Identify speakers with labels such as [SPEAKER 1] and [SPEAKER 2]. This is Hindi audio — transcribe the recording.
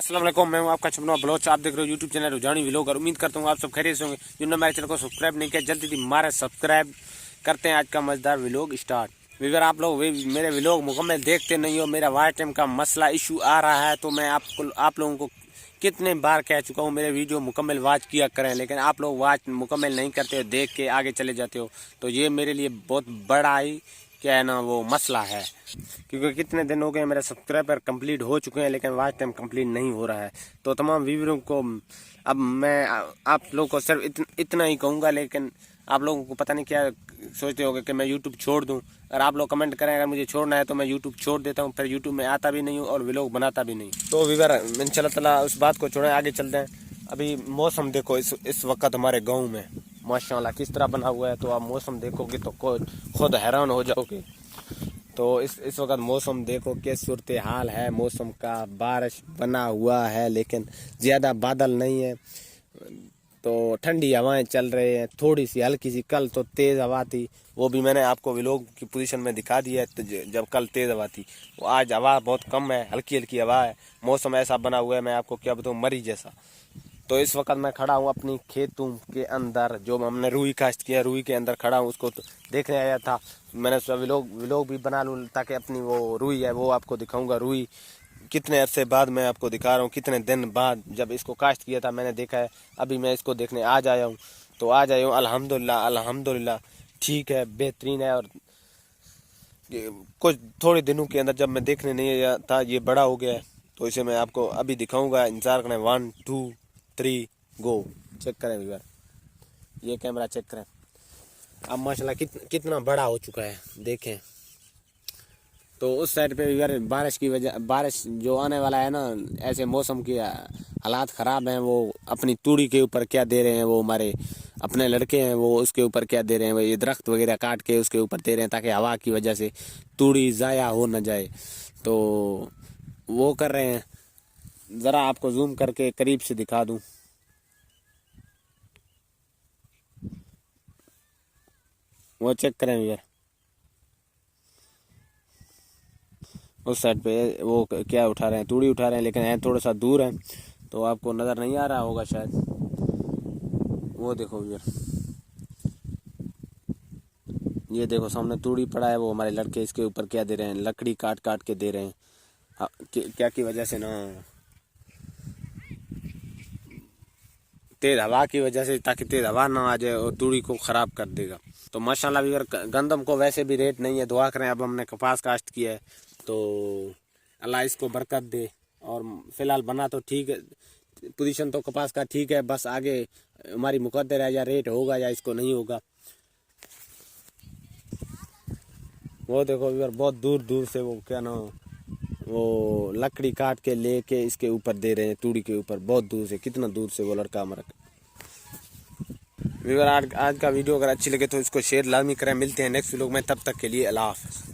[SPEAKER 1] अस्सलाम वालेकुम, मैं हूं आपका छपना बलोच। आप देख रहे हो यूट्यूब चैनल रुझानी व्लॉग और उम्मीद करता हूं आप सब खैरियत से होंगे। जिन्होंने मेरे चैनल को सब्सक्राइब नहीं किया जल्दी से मारे सब्सक्राइब करते हैं। आज का मजेदार व्लॉग स्टार्ट। अगर आप लोग मेरे व्लॉग मुकम्मल देखते नहीं हो, मेरा वाच टाइम का मसला इशू आ रहा है, तो मैं आप लोगों को कितने बार कह चुका हूँ मेरे वीडियो मुकम्मल वाच किया करें, लेकिन आप लोग वाच मुकम्मल नहीं करते हो, देख के आगे चले जाते हो। तो ये मेरे लिए बहुत बड़ा ही क्या है ना वो मसला है, क्योंकि कितने दिन हो गए मेरे सब्सक्राइबर कंप्लीट हो चुके हैं लेकिन वाच टाइम कंप्लीट नहीं हो रहा है। तो तमाम व्यूअरों को अब मैं आप लोगों को सिर्फ इतना ही कहूँगा, लेकिन आप लोगों को पता नहीं क्या सोचते होंगे कि मैं यूट्यूब छोड़ दूं। अगर आप लोग कमेंट करें अगर मुझे छोड़ना है तो मैं यूट्यूब छोड़ देता हूं, फिर यूट्यूब में आता भी नहीं हूं और व्लॉग बनाता भी नहीं। तो व्यूअर इंशाल्लाह ताला उस बात को छोड़ें, आगे चलते हैं। अभी मौसम देखो इस वक्त हमारे गाँव में माशाल्लाह किस तरह बना हुआ है, तो आप मौसम देखोगे तो खुद हैरान हो जाओगे। तो इस वक्त मौसम देखो क्या सूरत हाल है मौसम का। बारिश बना हुआ है लेकिन ज़्यादा बादल नहीं है, तो ठंडी हवाएं चल रही हैं, थोड़ी सी हल्की सी। कल तो तेज़ हवा थी, वो भी मैंने आपको व्लॉग की पोजीशन में दिखा दिया है। तो जब कल तेज़ हवा थी, वो आज हवा बहुत कम है, हल्की हल्की हवा है। मौसम ऐसा बना हुआ है, मैं आपको क्या बताऊँ, मरी जैसा। तो इस वक्त मैं खड़ा हूँ अपनी खेतों के अंदर, जो हमने रुई काश्त किया, रुई के अंदर खड़ा हूँ। उसको तो देखने आया था, मैंने सोचा व्लॉग भी बना लूँ ताकि अपनी वो रुई है वो आपको दिखाऊंगा। रुई कितने अरसे बाद मैं आपको दिखा रहा हूँ, कितने दिन बाद जब इसको काश्त किया था मैंने देखा है। अभी मैं इसको देखने आज आया हूँ, तो आज आया हूँ। अल्हम्दुलिल्लाह अल्हम्दुलिल्लाह ठीक है, बेहतरीन है। और कुछ थोड़े दिनों के अंदर जब मैं देखने नहीं आया था, ये बड़ा हो गया है, तो इसे मैं आपको अभी दिखाऊंगा। इंतजार करें, 1 2 3 गो। चेक करें व्यूअर, ये कैमरा चेक करें। अब माशाल्लाह कितना बड़ा हो चुका है, देखें। तो उस साइड पे व्यूअर बारिश की वजह, बारिश जो आने वाला है ना, ऐसे मौसम की हालात ख़राब हैं। वो अपनी तूड़ी के ऊपर क्या दे रहे हैं, वो हमारे अपने लड़के हैं, वो उसके ऊपर क्या दे रहे हैं, वो ये दरख्त वगैरह काट के उसके ऊपर दे रहे हैं ताकि हवा की वजह से तूड़ी ज़ाया हो न जाए। तो वो कर रहे हैं। ज़रा आपको जूम करके करीब से दिखा दूँ, वो चेक करें यार। उस साइड पे वो क्या उठा रहे हैं, तूड़ी उठा रहे हैं, लेकिन है थोड़ा सा दूर है तो आपको नज़र नहीं आ रहा होगा शायद। वो देखो यार, ये देखो सामने तूड़ी पड़ा है, वो हमारे लड़के इसके ऊपर क्या दे रहे हैं, लकड़ी काट काट के दे रहे हैं। क्या की वजह से ना, तेज़ हवा की वजह से, ताकि तेज़ हवा ना आ जाए और तूड़ी को ख़राब कर देगा। तो माशाल्लाह भी गंदम को वैसे भी रेट नहीं है, दुआ करें। अब हमने कपास काश्त किया है तो अल्लाह इसको बरकत दे। और फ़िलहाल बना तो ठीक है, पोजीशन तो कपास का ठीक है, बस आगे हमारी मुकद्दर है, या रेट होगा या इसको नहीं होगा। वो देखो यार, बहुत दूर दूर से वो क्या ना, वो लकड़ी काट के लेके इसके ऊपर दे रहे हैं, तूड़ी के ऊपर। बहुत दूर से, कितना दूर से वो लड़का हमारा। व्यूअर आज का वीडियो अगर अच्छी लगे तो इसको शेयर लाजमी करें। मिलते हैं नेक्स्ट व्लॉग में, तब तक के लिए अल्लाह हाफ़िज़।